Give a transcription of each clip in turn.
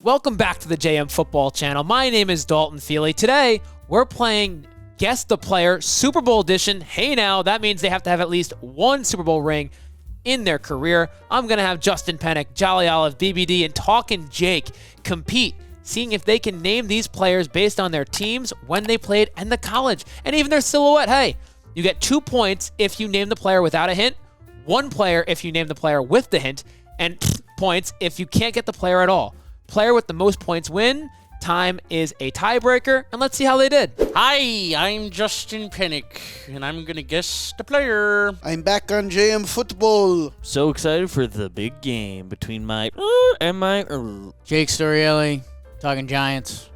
Welcome back to the JM Football Channel. My name is Dalton Feely. Today, we're playing Guess the Player Super Bowl Edition. Hey now, that means they have to have at least one Super Bowl ring in their career. I'm going to have Justin Penik, Jolly Olive, BBD, and Talkin Jake compete, seeing if they can name these players based on their teams, when they played, and the college, and even their silhouette. Hey, you get 2 points if you name the player without a hint, 1 player if you name the player with the hint, and points if you can't get the player at all. Player with the most points win. Time is a tiebreaker, and let's see how they did. Hi, I'm Justin Penik, and I'm going to guess the player. I'm back on JM Football. So excited for the big game between my and my. Jake Storielli, Talking Giants.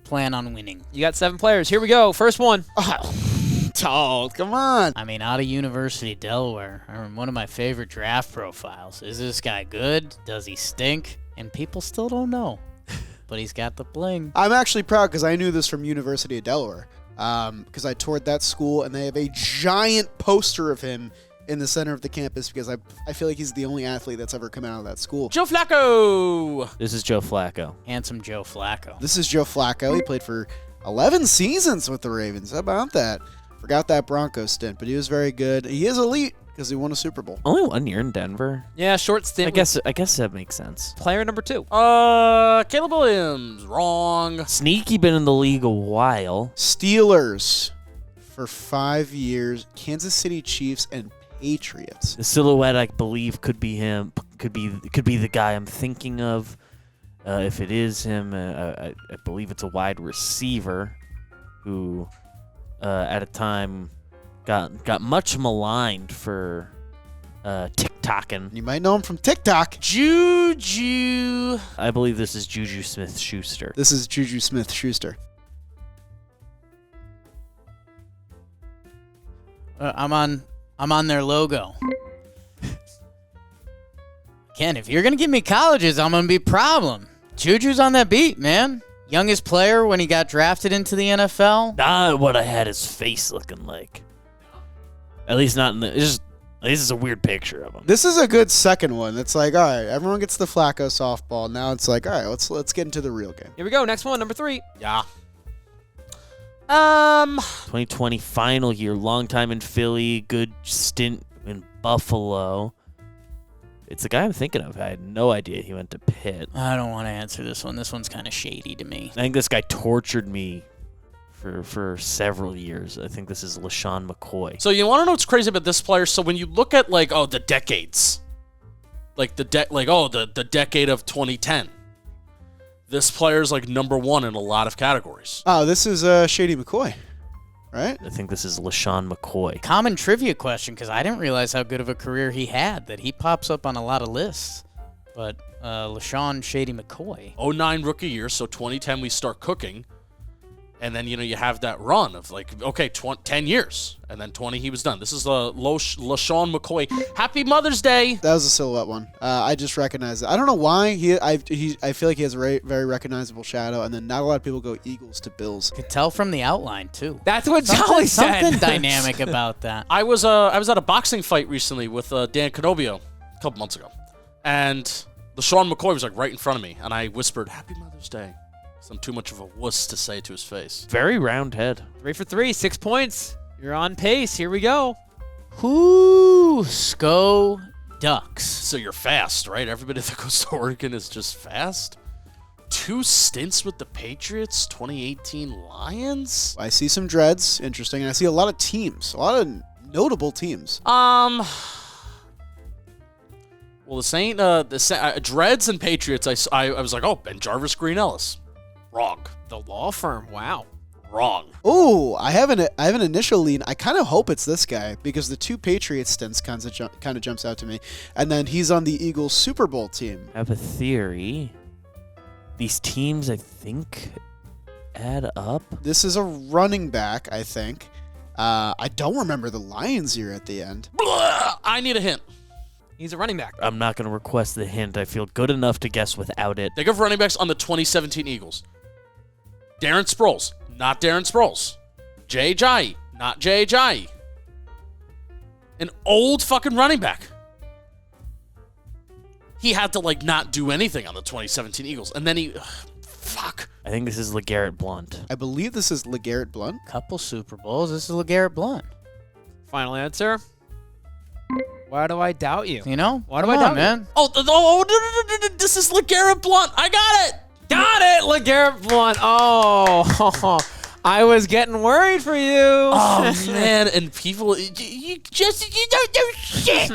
Plan on winning. You got 7 players. Here we go. First one. Oh, come on. I mean, out of University of Delaware, one of my favorite draft profiles. Is this guy good? Does he stink? And people still don't know. But he's got the bling. I'm actually proud because I knew this from University of Delaware because I toured that school, and they have a giant poster of him in the center of the campus because I feel like he's the only athlete that's ever come out of that school. Joe Flacco. This is Joe Flacco. Handsome Joe Flacco. This is Joe Flacco. He played for 11 seasons with the Ravens. How about that? Forgot that Broncos stint, but he was very good. He is elite because he won a Super Bowl. Only 1 year in Denver. Yeah, short stint. I guess that makes sense. Player number 2. Caleb Williams. Wrong. Sneaky been in the league a while. Steelers for 5 years, Kansas City Chiefs, and Patriots. The silhouette, I believe, could be him. Could be the guy I'm thinking of. If it is him, I believe it's a wide receiver who, at a time, got much maligned for TikToking. You might know him from TikTok. Juju. I believe this is Juju Smith-Schuster. This is Juju Smith-Schuster. I'm on their logo. Ken, if you're going to give me colleges, I'm going to be a problem. Juju's on that beat, man. Youngest player when he got drafted into the NFL. Not what I had his face looking like. At least not in the. This is a weird picture of him. This is a good second one. It's like, all right, everyone gets the Flacco softball. Now it's like, all right, let's get into the real game. Here we go. Next one, number 3. Yeah. 2020 final year, long time in Philly, good stint in Buffalo. It's the guy I'm thinking of. I had no idea he went to Pitt. I don't want to answer this one. This one's kind of shady to me. I think this guy tortured me for several years. I think this is LaShawn McCoy. So you want to know what's crazy about this player? So when you look at the decades, the decade of 2010, this player's number 1 in a lot of categories. Oh, this is Shady McCoy, right? I think this is LaShawn McCoy. Common trivia question, because I didn't realize how good of a career he had, that he pops up on a lot of lists. But LaShawn Shady McCoy. 09 rookie year, so 2010 we start cooking. And then, you have that run of 10 years. And then 20 he was done. This is LaShawn McCoy. Happy Mother's Day. That was a silhouette one. I just recognize it. I don't know why. I feel like he has a very, very recognizable shadow. And then not a lot of people go Eagles to Bills. Could tell from the outline, too. That's what Jolly said. Something dynamic about that. I was at a boxing fight recently with Dan Canobio a couple months ago. And LaShawn McCoy was right in front of me. And I whispered, Happy Mother's Day. I'm too much of a wuss to say to his face. Very round head. 3 for 3, 6 points. You're on pace. Here we go. Whoo, Sco Ducks. So you're fast, right? Everybody that goes to Oregon is just fast. 2 stints with the Patriots, 2018 Lions. I see some dreads. Interesting. And I see a lot of teams. A lot of notable teams. Well, the dreads and Patriots, I was like, oh, Ben Jarvis, Green Ellis. Wrong. The law firm. Wow. Wrong. Oh, I have an initial lean. I kind of hope it's this guy because the 2 Patriots stints kind of jumps out to me. And then he's on the Eagles Super Bowl team. I have a theory. These teams, I think, add up. This is a running back, I think. I don't remember the Lions year at the end. Blah! I need a hint. He's a running back. I'm not going to request the hint. I feel good enough to guess without it. Think of running backs on the 2017 Eagles. Darren Sproles, not Darren Sproles. Jay Ajayi, not Jay Ajayi. An old fucking running back. he had to like not do anything on the 2017 Eagles, and then fuck. I think this is LeGarrette Blount. I believe this is LeGarrette Blount. Couple Super Bowls. This is LeGarrette Blount. Final answer. Why do I doubt you? You know? Why do Come I doubt on, man? Oh, this is LeGarrette Blount. I got it. Got it, LeGarrette Blount. Oh, I was getting worried for you. Oh man, and people, you don't know shit.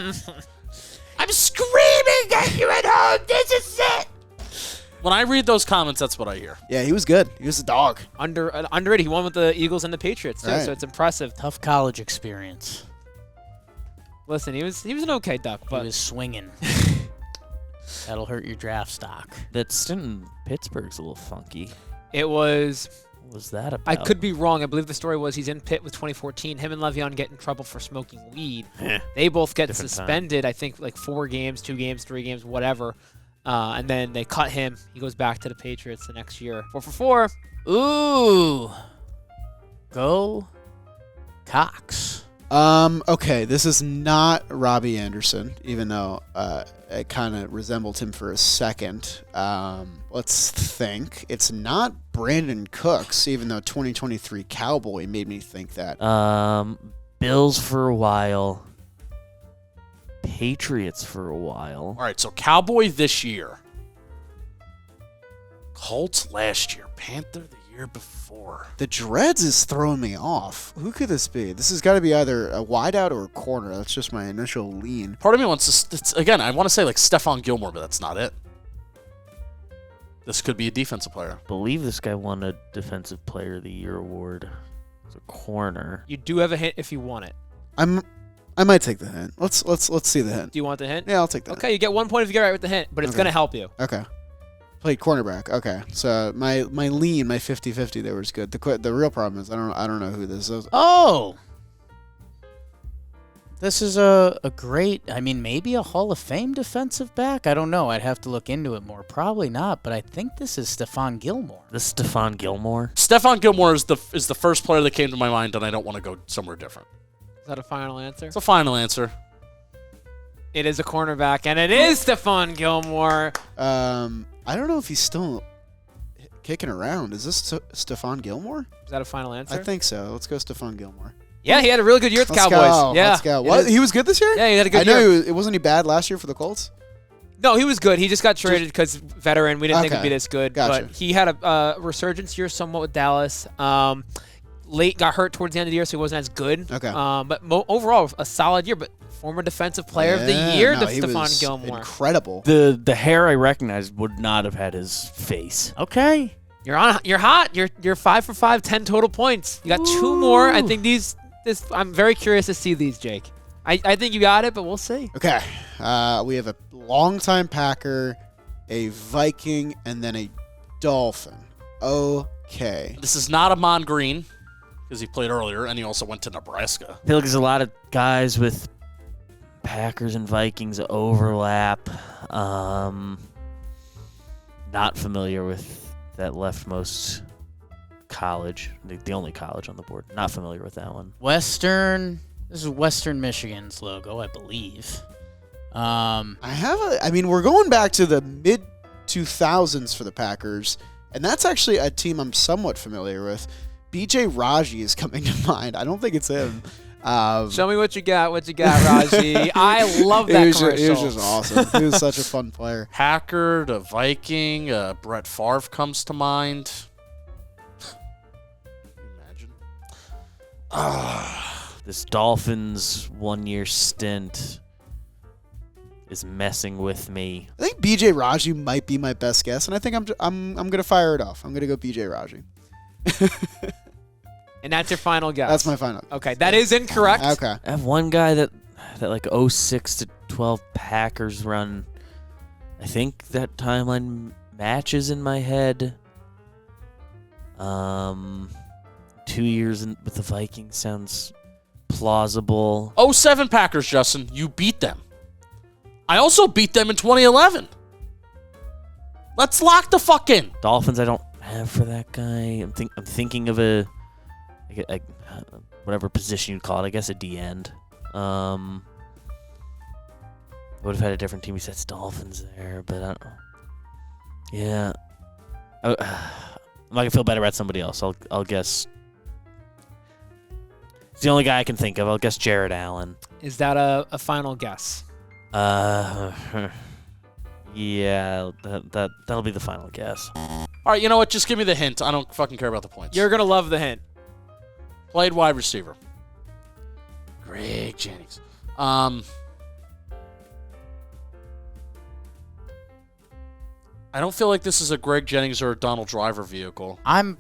I'm screaming at you at home. This is it. When I read those comments, that's what I hear. Yeah, he was good. He was a dog. Underrated. He won with the Eagles and the Patriots too, Right. so it's impressive. Tough college experience. Listen, he was an okay duck, He but was swinging. That'll hurt your draft stock. That stint in Pittsburgh's a little funky. it was. What was that about? I could be wrong. I believe the story was he's in Pitt with 2014. Him and Le'Veon get in trouble for smoking weed. They both get Different time. suspended. I think like 4 games, 2 games, 3 games, whatever. And then they cut him. He goes back to the Patriots the next year. 4 for 4. Ooh. Go Cox. Okay, this is not Robbie Anderson, even though it kind of resembled him for a second. Let's think. It's not Brandon Cooks, even though 2023 Cowboy made me think that. Bills for a while. Patriots for a while. All right, so Cowboy this year, Colts last year, Panther the year before. The dreads is throwing me off. Who could this be? This has got to be either a wideout or a corner. That's just my initial lean. Part of me wants to, again, I want to say like Stephon Gilmore, but that's not it. This could be a defensive player. I believe this guy won a Defensive Player of the Year award. It's a corner. You do have a hint if you want it. I might take the hint. Let's see the hint. Do you want the hint? Yeah, I'll take that. Okay, you get 1 point if you get right with the hint, but it's Okay. going to help you. Okay. Played cornerback. Okay. So my lean, my 50-50 there was good. The real problem is I don't know who this is. Oh. This is a great, I mean, maybe a Hall of Fame defensive back. I don't know. I'd have to look into it more. Probably not, but I think this is Stephon Gilmore. This is Stephon Gilmore. Stephon Gilmore is the first player that came to my mind, and I don't want to go somewhere different. Is that a final answer? It's a final answer. It is a cornerback, and it is Stephon Gilmore. I don't know if he's still kicking around. Is this Stephon Gilmore? Is that a final answer? I think so. Let's go Stephon Gilmore. Yeah, he had a really good year with the Let's Cowboys. go. Yeah, Let's go. it What? is- He was good this year? Yeah, he had a good I know year. it wasn't he bad last year for the Colts? No, he was good. He just got traded because veteran. We didn't think Okay. he'd be this good. Gotcha. But he had a resurgence year somewhat with Dallas. Late got hurt towards the end of the year, so he wasn't as good. Okay. But overall, a solid year. But former defensive player of the Yeah, year, no, he Stephon was Gilmore. Incredible. The hair I recognized would not have had his face. Okay. You're hot. You're 5 for 5, 10 total points. You got 2 more. I think I'm very curious to see these, Jake. I think you got it, but we'll see. Okay. We have a longtime Packer, a Viking, and then a Dolphin. Okay. This is not Amon Green, because he played earlier, and he also went to Nebraska. I feel like there's a lot of guys with Packers and Vikings overlap. Not familiar with that leftmost college, the only college on the board. Not familiar with that one. This is Western Michigan's logo, I believe. I mean, we're going back to the mid 2000s for the Packers, and that's actually a team I'm somewhat familiar with. BJ Raji is coming to mind. I don't think it's him. Show me what you got, Raji. I love that commercial. He was just awesome. He was such a fun player. Packer to Viking, Brett Favre comes to mind. Imagine. This Dolphins 1-year stint is messing with me. I think BJ Raji might be my best guess, and I think I'm gonna fire it off. I'm gonna go BJ Raji. And that's your final guess. That's my final. Okay, that is incorrect. Okay. I have one guy that like 06 to 12 Packers run. I think that timeline matches in my head. 2 years with the Vikings sounds plausible. 07 Packers, Justin. You beat them. I also beat them in 2011. Let's lock the fuck in. Dolphins I don't have for that guy. I'm thinking of a whatever position you'd call it. I guess a D end. would have had a different team. He says Dolphins there, but I don't know. Yeah. I'm not going to feel better about somebody else. I'll guess. It's the only guy I can think of. I'll guess Jared Allen. Is that a final guess? Yeah, that'll be the final guess. All right, you know what? Just give me the hint. I don't fucking care about the points. You're going to love the hint. Played wide receiver. Greg Jennings. I don't feel like this is a Greg Jennings or a Donald Driver vehicle. I'm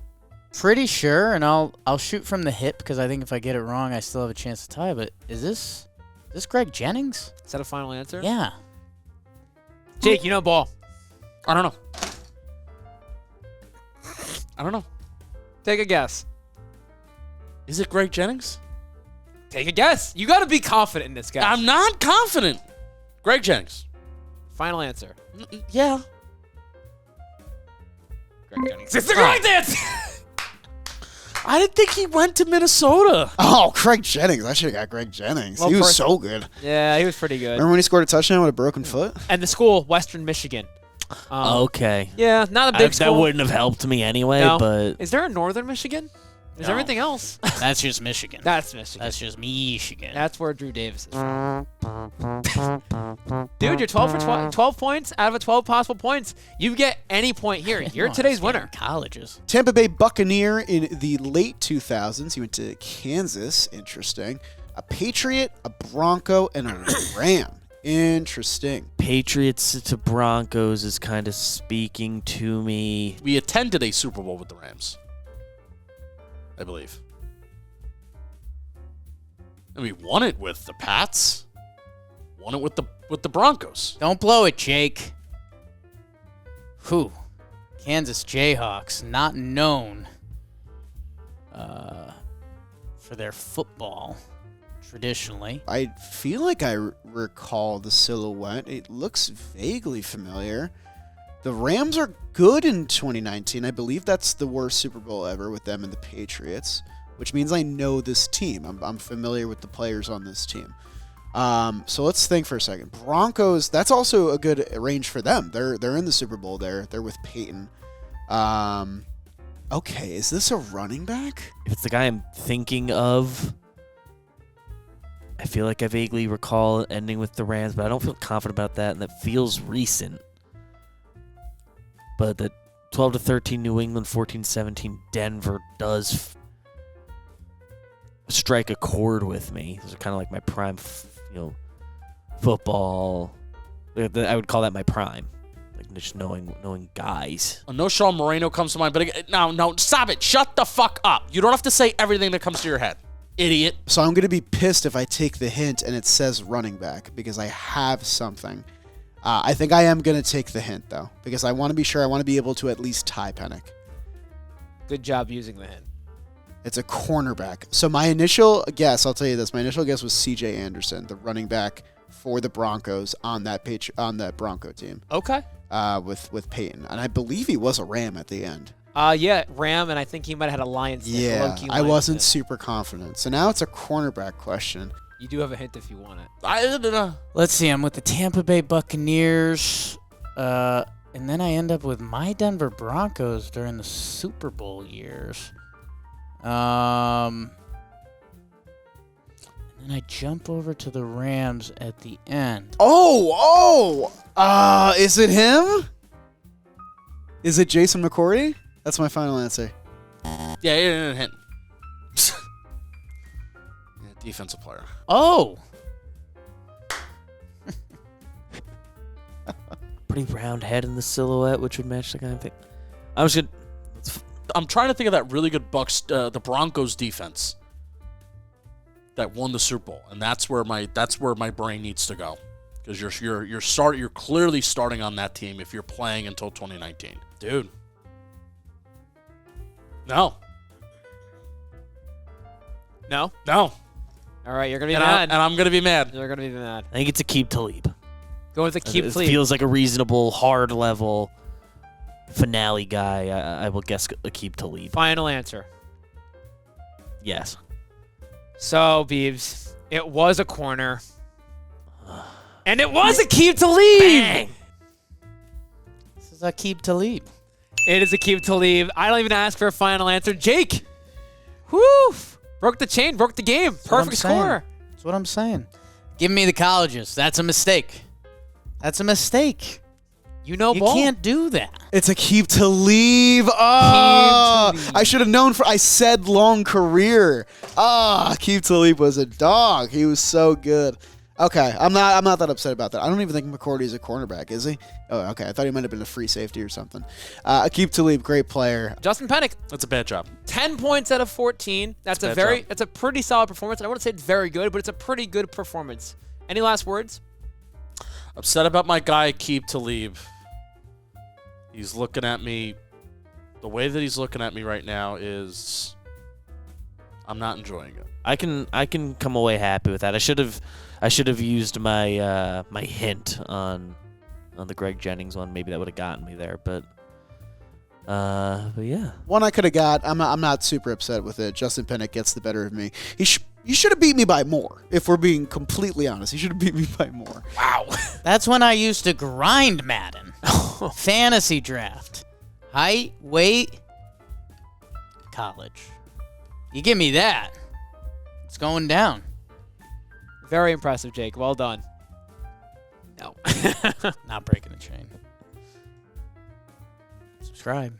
pretty sure, and I'll shoot from the hip because I think if I get it wrong, I still have a chance to tie. But is this Greg Jennings? Is that a final answer? Yeah. Jake, you know ball. I don't know. Take a guess. Is it Greg Jennings? Take a guess. You got to be confident in this guy. I'm not confident. Greg Jennings. Final answer. Yeah. Greg Jennings. It's the correct answer. I didn't think he went to Minnesota. Oh, Greg Jennings. I should have got Greg Jennings. Well, he was so good. Yeah, he was pretty good. Remember when he scored a touchdown with a broken foot? And the school, Western Michigan. Okay. Yeah, not a big That school. wouldn't have helped me anyway, No. but Is there a Northern Michigan? There's No. everything else. That's just Michigan. That's Michigan. That's just Michigan. That's where Drew Davis is from. Dude, you're 12 for 12 points out of a 12 possible points. You get any point here. You're No, today's it's getting winner. Colleges. Tampa Bay Buccaneer in the late 2000s. He went to Kansas. Interesting. A Patriot, a Bronco, and a Ram. Interesting. Patriots to Broncos is kind of speaking to me. We attended a Super Bowl with the Rams, I believe. And we won it with the Pats. Won it with the Broncos. Don't blow it, Jake. Whew. Kansas Jayhawks, not known for their football traditionally. I feel like I recall the silhouette. It looks vaguely familiar. The Rams are good in 2019. I believe that's the worst Super Bowl ever with them and the Patriots, which means I know this team. I'm familiar with the players on this team. So let's think for a second. Broncos, that's also a good range for them. They're in the Super Bowl there. They're with Peyton. Okay, is this a running back? If it's the guy I'm thinking of, I feel like I vaguely recall it ending with the Rams, but I don't feel confident about that, and that feels recent. But the 12-13 New England, 14-17 Denver does strike a chord with me. Those are kind of like my prime, football. I would call that my prime, like just knowing guys. No Sean Moreno comes to mind, but no, stop it. Shut the fuck up. You don't have to say everything that comes to your head, idiot. So I'm going to be pissed if I take the hint and it says running back because I have something. I think I am going to take the hint, though, because I want to be sure. I want to be able to at least tie Penik. Good job using the hint. It's a cornerback. So my initial guess, I'll tell you this, my initial guess was C.J. Anderson, the running back for the Broncos on that Bronco team Okay. with Peyton. And I believe he was a Ram at the end. Yeah, Ram, and I think he might have had a Lions stick. Yeah, low-key I Lions wasn't stick. super confident. So now it's a cornerback question. You do have a hint if you want it. Let's see. I'm with the Tampa Bay Buccaneers, and then I end up with my Denver Broncos during the Super Bowl years. And then I jump over to the Rams at the end. Is it him? Is it Jason McCourty? That's my final answer. Yeah, hint. Defensive player. Oh, Pretty round head in the silhouette, which would match the kind of thing. I'm trying to think of that really good the Broncos defense that won the Super Bowl, and that's where my brain needs to go, because you're clearly starting on that team if you're playing until 2019, dude. No. All right, you're going to be And mad. I'm gonna be mad. You're going to be mad. I think it's Aqib Talib. Go with the keep It Talib. feels like a reasonable, hard level finale guy. I will guess Aqib Talib. Final answer. Yes. So, Beebs, it was a corner. And it was Aqib Talib. This is Aqib Talib. It is Aqib Talib. I don't even ask for a final answer. Jake. Whoo! Broke the chain, broke the game. That's what I'm Perfect saying. score. That's what I'm saying. Give me the colleges. That's a mistake. That's a mistake. You know You ball. can't do that. It's Aqib Talib. Oh, Talib. I should have known. I said long career. Aqib Talib was a dog. He was so good. Okay, I'm not that upset about that. I don't even think McCourty's a cornerback, is he? Oh, okay. I thought he might have been a free safety or something. Aqib Talib, great player. Justin Penik, That's a bad job. 10 points out of 14. That's That's a a bad job. that's a pretty solid performance. I wouldn't say it's very good, but it's a pretty good performance. Any last words? Upset about my guy, Aqib Talib. He's looking at me. The way that he's looking at me right now is, I'm not enjoying it. I can come away happy with that. I should have used my my hint on the Greg Jennings one. Maybe that would have gotten me there, but yeah. One I could have got. I'm not super upset with it. Justin Penik gets the better of me. He should have beat me by more. If we're being completely honest, he should have beat me by more. Wow. That's when I used to grind Madden. Fantasy draft. Height, weight, college. You give me that. It's going down. Very impressive, Jake. Well done. No. Not breaking the chain. Subscribe.